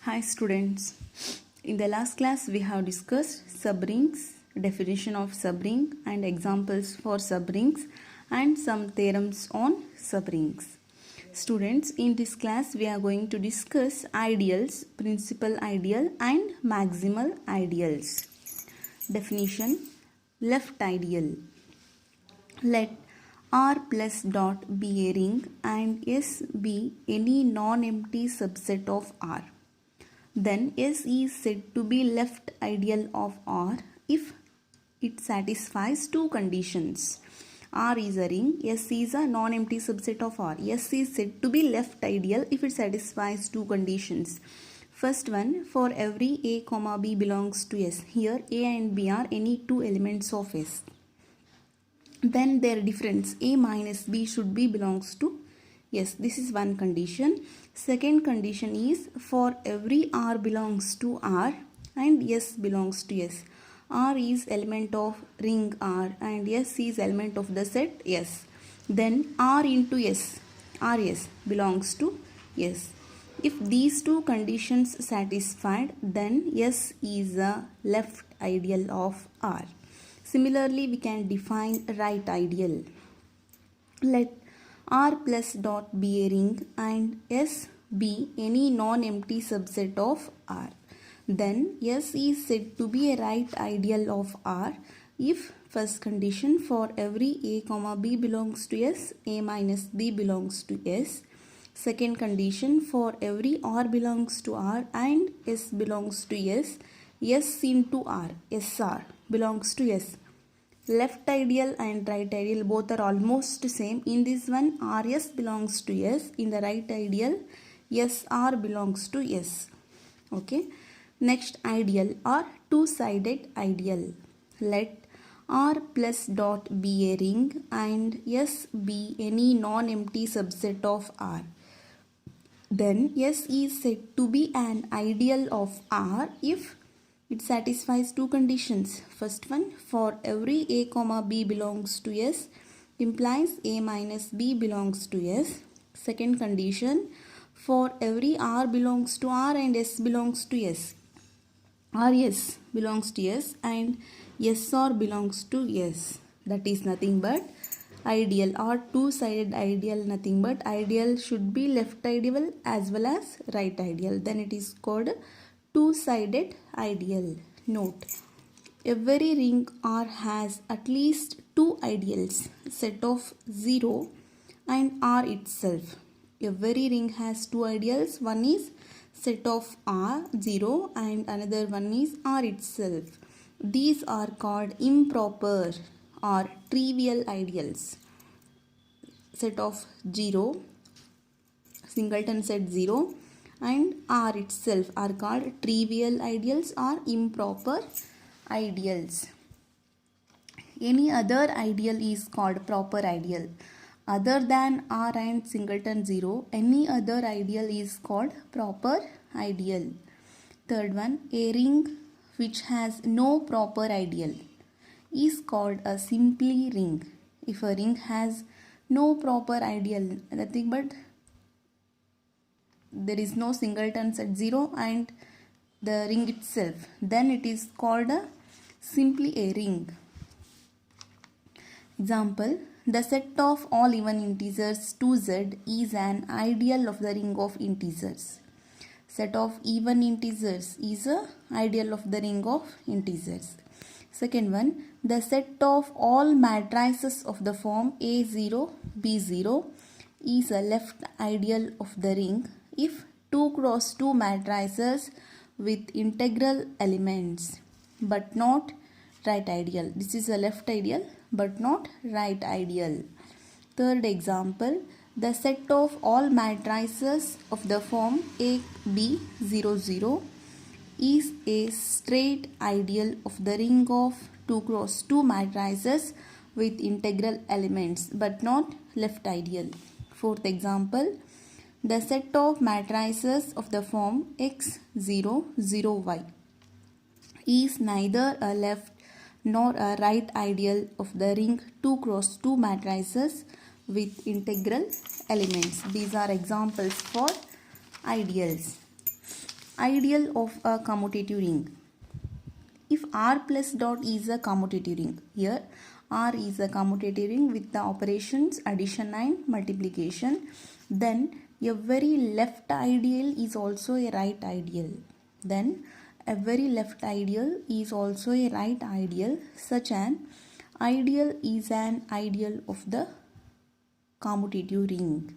Hi students, in the last class we have discussed subrings, definition of subring and examples for subrings and some theorems on subrings. Students, in this class we are going to discuss ideals, principal ideal and maximal ideals. Definition: left ideal. Let R plus dot be a ring and S be any non-empty subset of R. Then S is said to be left ideal of R if it satisfies two conditions. R is a ring, S is a non-empty subset of R. S is said to be left ideal if it satisfies two conditions. First one, for every A, B belongs to S. Here A and B are any two elements of S. Then their difference A minus B should be belongs to yes, this is one condition. Second condition is for every R belongs to R and S belongs to S. R is element of ring R and S is element of the set S. Then R into S, RS belongs to S. If these two conditions satisfied, then S is a left ideal of R. Similarly, we can define right ideal. Let R plus dot be a ring and S be any non-empty subset of R. Then S is said to be a right ideal of R if first condition for every A, B belongs to S, A minus B belongs to S. Second condition for every R belongs to R and S belongs to S, S into R, SR belongs to S. Left ideal and right ideal both are almost same. In this one, RS belongs to S. In the right ideal, SR belongs to S. Okay. Next ideal or two-sided ideal. Let R plus dot be a ring and S be any non-empty subset of R. Then S is said to be an ideal of R if it satisfies two conditions. First one, for every A, B belongs to S implies A minus B belongs to S. Second condition, for every R belongs to R and S belongs to S. RS belongs to S and SR belongs to S. That is nothing but ideal or two-sided ideal, nothing but ideal should be left ideal as well as right ideal. Then it is called two-sided ideal. Note, every ring R has at least two ideals, set of 0 and R itself. Every ring has two ideals, one is set of R 0 and another one is R itself. These are called improper or trivial ideals. Set of 0, singleton set 0 and R itself are called trivial ideals or improper ideals. Any other ideal is called proper ideal. Other than R and singleton 0, any other ideal is called proper ideal. Third one, a ring which has no proper ideal is called a simply ring. If a ring has no proper ideal, nothing but there is no singletons at 0 and the ring itself, then it is called simply a ring. Example, the set of all even integers 2z is an ideal of the ring of integers. Set of even integers is a ideal of the ring of integers. Second one, the set of all matrices of the form A0, B0 is a left ideal of the ring if 2 cross 2 matrices with integral elements but not right ideal. This is a left ideal but not right ideal. Third example, the set of all matrices of the form A, B, 0, 0 is a straight ideal of the ring of 2 cross 2 matrices with integral elements but not left ideal. Fourth example, the set of matrices of the form x 0 0 y is neither a left nor a right ideal of the ring 2 cross 2 matrices with integral elements. These are examples for ideals. Ideal of a commutative ring. If R plus dot is a commutative ring, here R is a commutative ring with the operations addition and multiplication, then every left ideal is also a right ideal. Then every left ideal is also a right ideal. Such an ideal is an ideal of the commutative ring.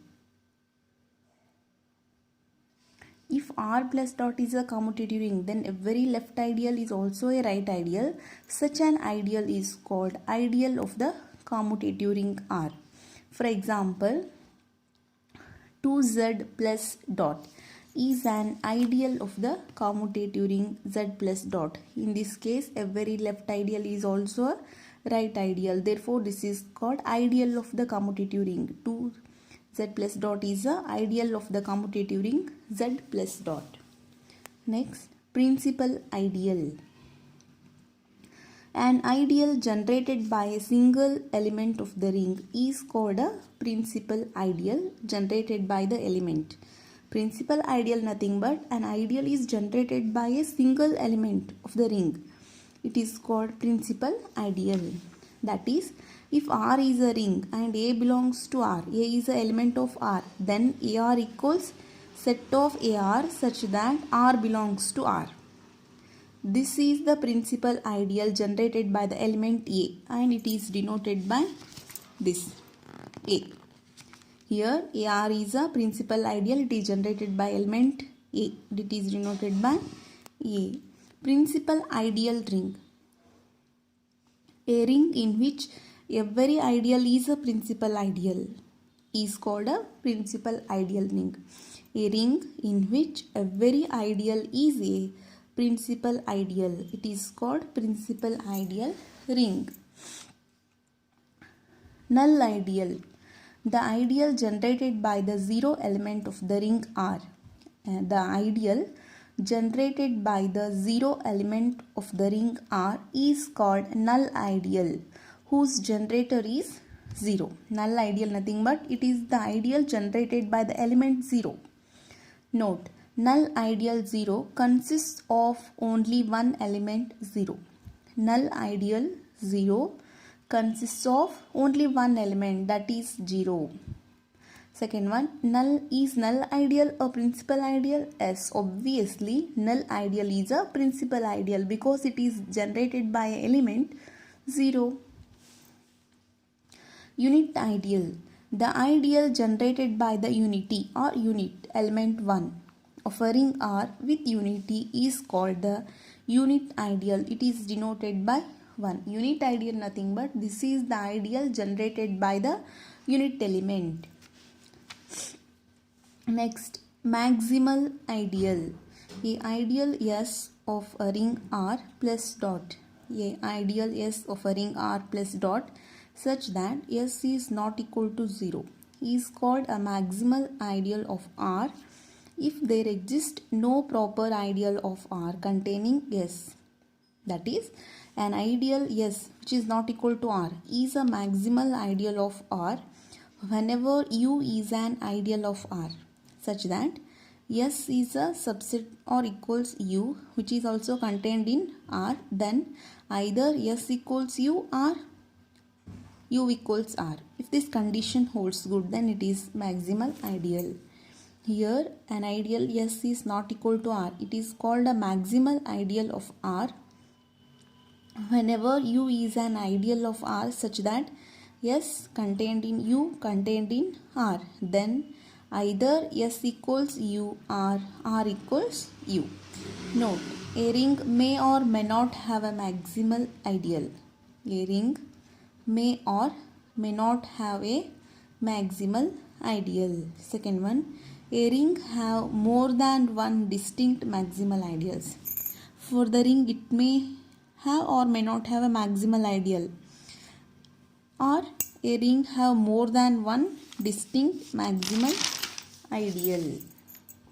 If R plus dot is a commutative ring, then every left ideal is also a right ideal. Such an ideal is called ideal of the commutative ring R. For example, 2z plus dot is an ideal of the commutative ring Z plus dot. In this case, every left ideal is also a right ideal. Therefore, this is called ideal of the commutative ring. 2z plus dot is the ideal of the commutative ring Z plus dot. Next, principal ideal. An ideal generated by a single element of the ring is called a principal ideal generated by the element. Principal ideal nothing but an ideal is generated by a single element of the ring. It is called principal ideal. That is, if R is a ring and A belongs to R, A is an element of R, then AR equals set of AR such that R belongs to R. This is the principal ideal generated by the element A and it is denoted by this A. Here AR is a principal ideal, it is generated by element A, it is denoted by A. Principal ideal ring. A ring in which every ideal is a principal ideal is called a principal ideal ring. A ring in which every ideal is a principal ideal, it is called principal ideal ring. Null ideal. The ideal generated by the zero element of the ring R. The ideal generated by the zero element of the ring R is called null ideal, whose generator is 0. Null ideal nothing but it is the ideal generated by the element 0. Note, null ideal 0 consists of only one element 0. Null ideal 0 consists of only one element, that is 0. Second one, null ideal a principal ideal? Yes, obviously null ideal is a principal ideal because it is generated by an element 0. Unit ideal. The ideal generated by the unity or unit element 1 of a ring R with unity is called the unit ideal. It is denoted by 1. Unit ideal nothing but this is the ideal generated by the unit element. Next, maximal ideal. A ideal S of a ring R plus dot. A ideal S of a ring R plus dot such that S is not equal to 0 is called a maximal ideal of R if there exists no proper ideal of R containing S. That is, an ideal S which is not equal to R is a maximal ideal of R whenever U is an ideal of R, such that S is a subset or equals U which is also contained in R, then either S equals U or U equals R. If this condition holds good, then it is maximal ideal. Here an ideal S is not equal to R. It is called a maximal ideal of R whenever U is an ideal of R such that S contained in U contained in R, then either S equals U or R equals U. Note, a ring may or may not have a maximal ideal. A ring may or may not have a maximal ideal. Second one, a ring have more than one distinct maximal ideals. For the ring, it may have or may not have a maximal ideal, or a ring have more than one distinct maximal ideal.